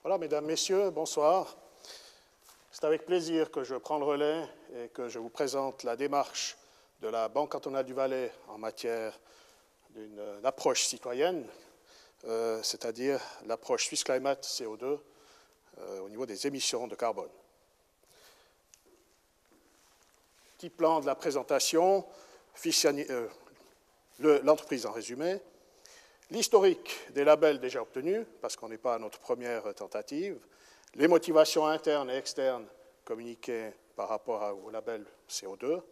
Voilà, mesdames, messieurs, bonsoir. C'est avec plaisir que je prends le relais et que je vous présente la démarche de la Banque cantonale du Valais en matière d'une approche citoyenne, c'est-à-dire l'approche Swiss Climate CO2 au niveau des émissions de carbone. Petit plan de la présentation, l'entreprise en résumé, l'historique des labels déjà obtenus, parce qu'on n'est pas à notre première tentative, les motivations internes et externes communiquées par rapport au label CO2,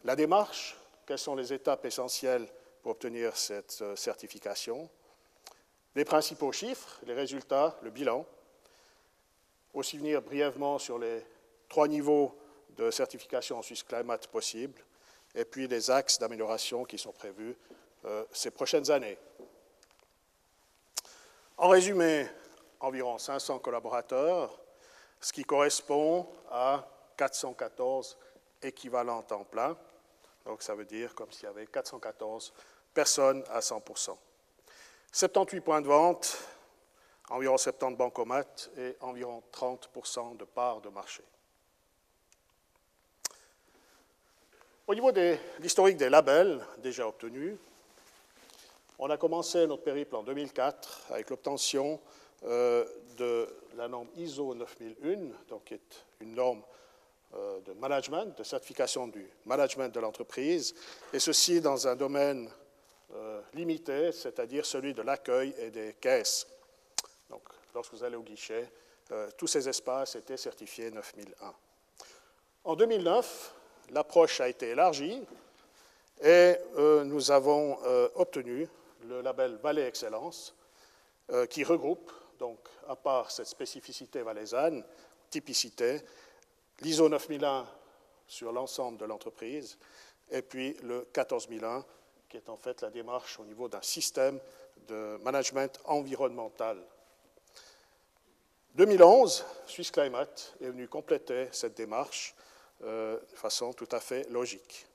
la démarche, quelles sont les étapes essentielles pour obtenir cette certification, les principaux chiffres, les résultats, le bilan, aussi venir brièvement sur les 3 niveaux de certification en Swiss Climate possibles, et puis les axes d'amélioration qui sont prévus ces prochaines années. En résumé, environ 500 collaborateurs, ce qui correspond à 414 équivalents temps plein. Donc ça veut dire comme s'il y avait 414 personnes à 100%. 78 points de vente, environ 70 bancomates et environ 30% de parts de marché. Au niveau de l'historique des labels déjà obtenus, on a commencé notre périple en 2004 avec l'obtention de la norme ISO 9001, donc qui est une norme de management, de certification du management de l'entreprise, et ceci dans un domaine limité, c'est-à-dire celui de l'accueil et des caisses. Donc, lorsque vous allez au guichet, tous ces espaces étaient certifiés 9001. En 2009, l'approche a été élargie et nous avons obtenu le label Valais Excellence qui regroupe, donc, à part cette spécificité valaisanne, typicité, l'ISO 9001 sur l'ensemble de l'entreprise et puis le 14001 qui est en fait la démarche au niveau d'un système de management environnemental. 2011, Swiss Climate est venu compléter cette démarche de façon tout à fait logique.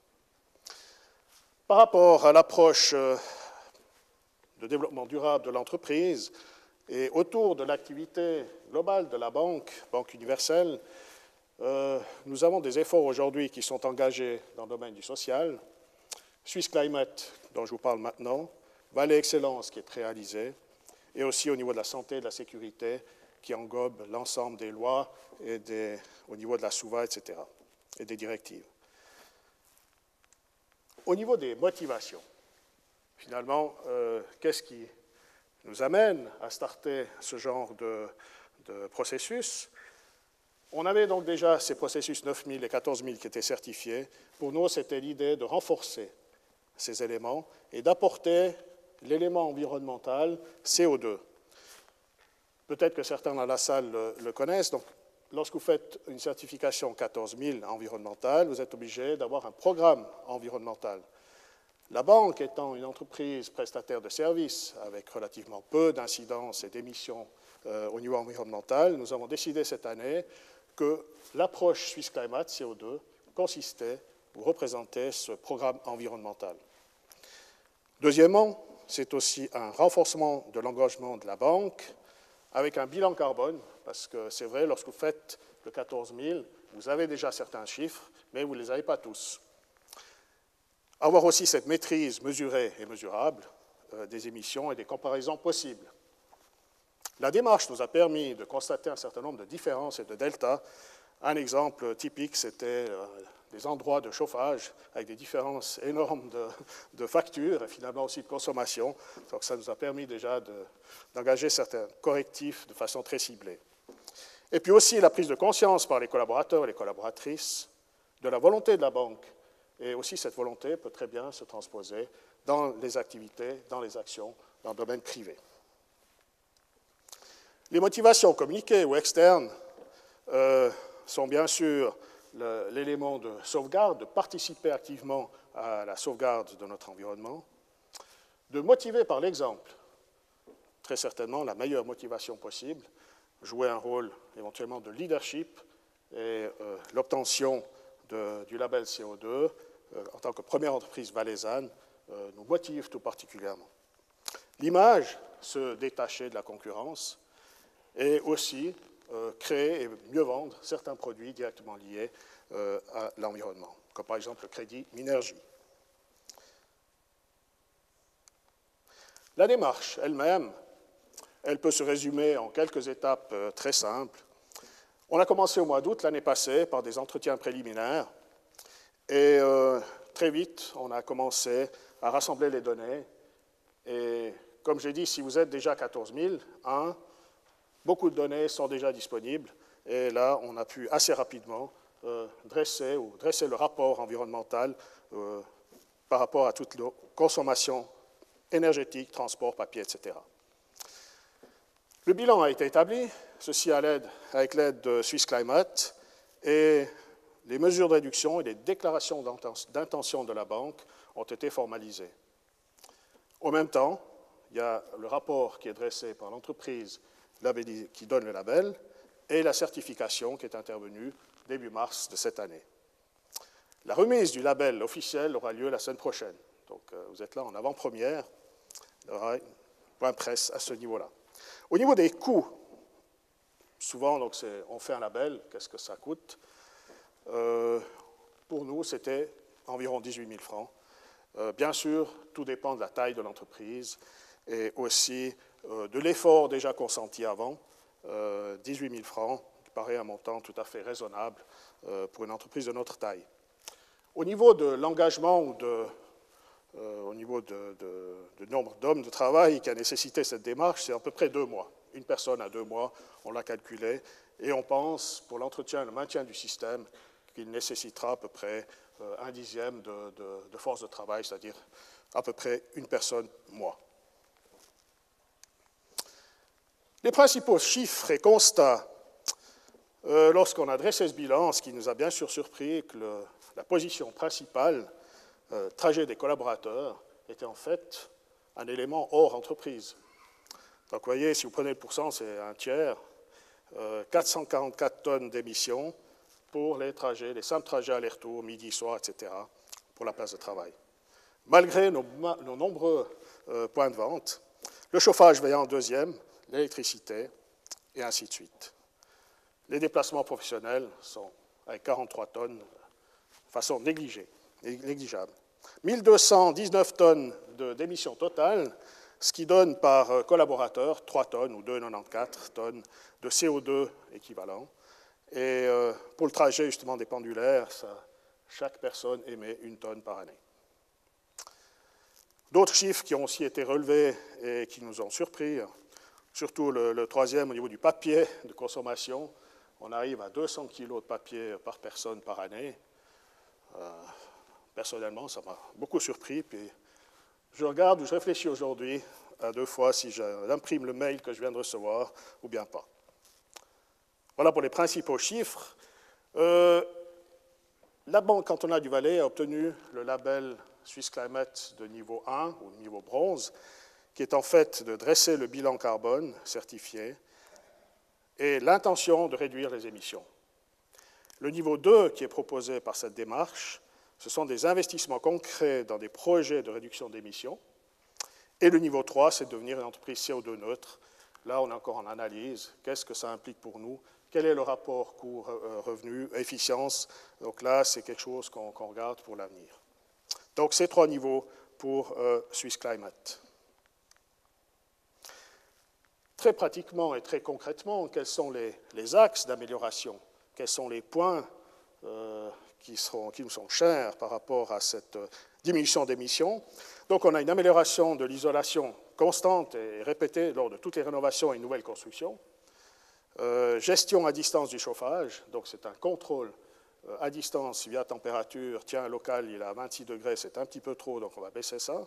Par rapport à l'approche de développement durable de l'entreprise et autour de l'activité globale de la banque universelle, nous avons des efforts aujourd'hui qui sont engagés dans le domaine du social. Swiss Climate, dont je vous parle maintenant, Valais Excellence qui est réalisé, et aussi au niveau de la santé et de la sécurité qui englobe l'ensemble des lois et au niveau de la SUVA, etc., et des directives. Au niveau des motivations, finalement, qu'est-ce qui nous amène à starter ce genre de processus? On avait donc déjà ces processus 9000 et 14000 qui étaient certifiés. Pour nous, c'était l'idée de renforcer ces éléments et d'apporter l'élément environnemental CO2. Peut-être que certains dans la salle le connaissent. Donc, lorsque vous faites une certification 14000 environnementale, vous êtes obligé d'avoir un programme environnemental. La banque étant une entreprise prestataire de services avec relativement peu d'incidences et d'émissions au niveau environnemental, nous avons décidé cette année que l'approche Swiss Climate CO2 consistait ou représentait ce programme environnemental. Deuxièmement, c'est aussi un renforcement de l'engagement de la banque avec un bilan carbone, parce que c'est vrai, lorsque vous faites le 14000, vous avez déjà certains chiffres, mais vous ne les avez pas tous. Avoir aussi cette maîtrise mesurée et mesurable des émissions et des comparaisons possibles. La démarche nous a permis de constater un certain nombre de différences et de deltas. Un exemple typique, c'était des endroits de chauffage avec des différences énormes de factures et finalement aussi de consommation. Donc ça nous a permis déjà d'engager certains correctifs de façon très ciblée. Et puis aussi la prise de conscience par les collaborateurs et les collaboratrices de la volonté de la banque. Et aussi cette volonté peut très bien se transposer dans les activités, dans les actions, dans le domaine privé. Les motivations communiquées ou externes sont bien sûr l'élément de sauvegarde, de participer activement à la sauvegarde de notre environnement, de motiver par l'exemple, très certainement la meilleure motivation possible, jouer un rôle éventuellement de leadership et l'obtention du label CO2 en tant que première entreprise valaisanne nous motive tout particulièrement. L'image, se détacher de la concurrence, et aussi créer et mieux vendre certains produits directement liés à l'environnement, comme par exemple le crédit Minergie. La démarche elle-même, elle peut se résumer en quelques étapes très simples. On a commencé au mois d'août l'année passée par des entretiens préliminaires et très vite, on a commencé à rassembler les données. Et comme j'ai dit, si vous êtes déjà 14 000, beaucoup de données sont déjà disponibles. Et là, on a pu assez rapidement dresser le rapport environnemental par rapport à toute la consommation énergétique, transport, papier, etc. Le bilan a été établi, ceci avec l'aide de Swiss Climate, et les mesures de réduction et les déclarations d'intention de la banque ont été formalisées. En même temps, il y a le rapport qui est dressé par l'entreprise qui donne le label et la certification qui est intervenue début mars de cette année. La remise du label officiel aura lieu la semaine prochaine. Donc, vous êtes là en avant-première. Il y aura un point presse à ce niveau-là. Au niveau des coûts, souvent, donc, on fait un label, qu'est-ce que ça coûte? Pour nous, c'était environ 18 000 francs. Bien sûr, tout dépend de la taille de l'entreprise et aussi de l'effort déjà consenti avant. 18 000 francs, qui paraît un montant tout à fait raisonnable pour une entreprise de notre taille. Au niveau de l'engagement ou au niveau du nombre d'hommes de travail qui a nécessité cette démarche, c'est à peu près 2 mois. Une personne à 2 mois, on l'a calculé, et on pense, pour l'entretien et le maintien du système, qu'il nécessitera à peu près un dixième de force de travail, c'est-à-dire à peu près une personne mois. Les principaux chiffres et constats, lorsqu'on a dressé ce bilan, ce qui nous a bien sûr surpris, que la position principale, trajet des collaborateurs, était en fait un élément hors entreprise. Donc vous voyez, si vous prenez le pourcent, c'est un tiers, 444 tonnes d'émissions pour les trajets, les simples trajets aller-retour, midi, soir, etc., pour la place de travail. Malgré nos nombreux points de vente, le chauffage veillant en deuxième, l'électricité, et ainsi de suite. Les déplacements professionnels sont avec 43 tonnes de façon négligeable. 1219 tonnes d'émissions totales, ce qui donne par collaborateur 3 tonnes ou 2,94 tonnes de CO2 équivalent. Et pour le trajet justement des pendulaires, chaque personne émet 1 tonne par année. D'autres chiffres qui ont aussi été relevés et qui nous ont surpris, surtout le troisième au niveau du papier de consommation, on arrive à 200 kg de papier par personne par année. Personnellement, ça m'a beaucoup surpris. Puis je regarde ou je réfléchis aujourd'hui à 2 fois si j'imprime le mail que je viens de recevoir ou bien pas. Voilà pour les principaux chiffres. La Banque cantonale du Valais a obtenu le label Swiss Climate de niveau 1 ou niveau bronze, qui est en fait de dresser le bilan carbone certifié et l'intention de réduire les émissions. Le niveau 2 qui est proposé par cette démarche, ce sont des investissements concrets dans des projets de réduction d'émissions. Et le niveau 3, c'est de devenir une entreprise CO2 neutre. Là, on est encore en analyse. Qu'est-ce que ça implique pour nous? Quel est le rapport coût-revenu, efficience? Donc là, c'est quelque chose qu'on regarde pour l'avenir. Donc, ces 3 niveaux pour Swiss Climate. Très pratiquement et très concrètement, quels sont les axes d'amélioration? Quels sont les points qui nous sont chers par rapport à cette diminution d'émissions? Donc, on a une amélioration de l'isolation constante et répétée lors de toutes les rénovations et nouvelles constructions. Gestion à distance du chauffage, donc c'est un contrôle à distance via température. Tiens, local, il est à 26 degrés, c'est un petit peu trop, donc on va baisser ça.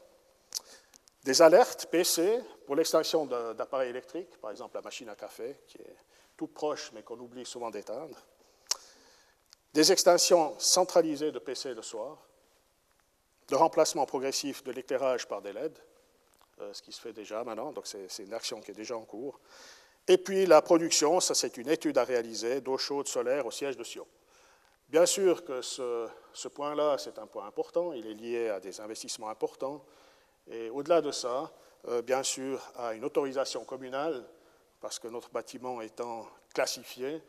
Des alertes PC pour l'extinction d'appareils électriques, par exemple la machine à café, qui est toute proche, mais qu'on oublie souvent d'éteindre. Des extinctions centralisées de PC le soir. Le remplacement progressif de l'éclairage par des LED, ce qui se fait déjà maintenant, donc c'est une action qui est déjà en cours. Et puis la production, ça c'est une étude à réaliser d'eau chaude solaire au siège de Sion. Bien sûr que ce point-là, c'est un point important, il est lié à des investissements importants, et au-delà de ça, bien sûr, à une autorisation communale parce que notre bâtiment étant classifié,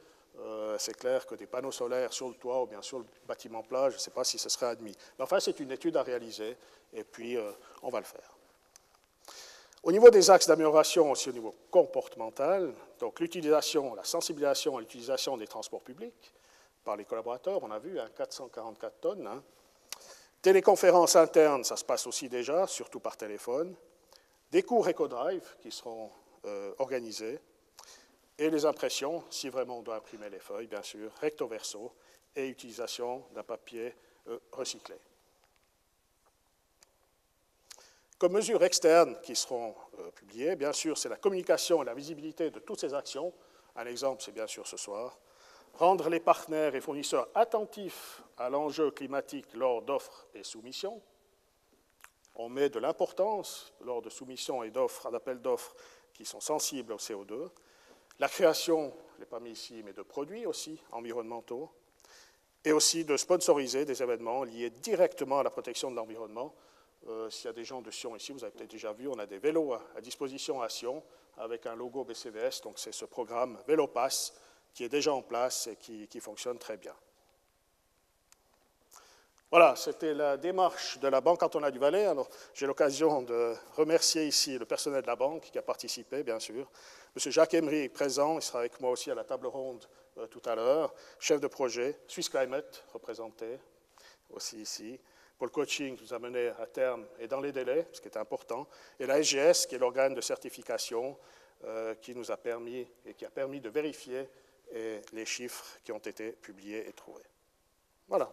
c'est clair que des panneaux solaires sur le toit ou bien sur le bâtiment plat, je ne sais pas si ce serait admis. Mais enfin, c'est une étude à réaliser, et puis on va le faire. Au niveau des axes d'amélioration, aussi au niveau comportemental, donc l'utilisation, la sensibilisation à l'utilisation des transports publics par les collaborateurs, on a vu, 444 tonnes. Hein. Téléconférences internes, ça se passe aussi déjà, surtout par téléphone. Des cours EcoDrive qui seront organisés. Et les impressions, si vraiment on doit imprimer les feuilles, bien sûr, recto verso, et utilisation d'un papier recyclé. Comme mesures externes qui seront publiées, bien sûr, c'est la communication et la visibilité de toutes ces actions. Un exemple, c'est bien sûr ce soir. Rendre les partenaires et fournisseurs attentifs à l'enjeu climatique lors d'offres et soumissions. On met de l'importance lors de soumissions et d'appels d'offres qui sont sensibles au CO2. La création, je ne l'ai pas mis ici, mais de produits aussi environnementaux. Et aussi de sponsoriser des événements liés directement à la protection de l'environnement. S'il y a des gens de Sion ici, vous avez peut-être déjà vu, on a des vélos à disposition à Sion avec un logo BCVS. Donc c'est ce programme VéloPass qui est déjà en place et qui fonctionne très bien. Voilà, c'était la démarche de la Banque cantonale du Valais. Alors, j'ai l'occasion de remercier ici le personnel de la banque qui a participé, bien sûr. Monsieur Jacques Emery est présent, il sera avec moi aussi à la table ronde tout à l'heure. Chef de projet, Swiss Climate, représenté aussi ici. Pour le coaching qui nous a mené à terme et dans les délais, ce qui est important. Et la SGS, qui est l'organe de certification qui nous a permis et qui a permis de vérifier les chiffres qui ont été publiés et trouvés. Voilà.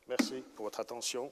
Merci pour votre attention.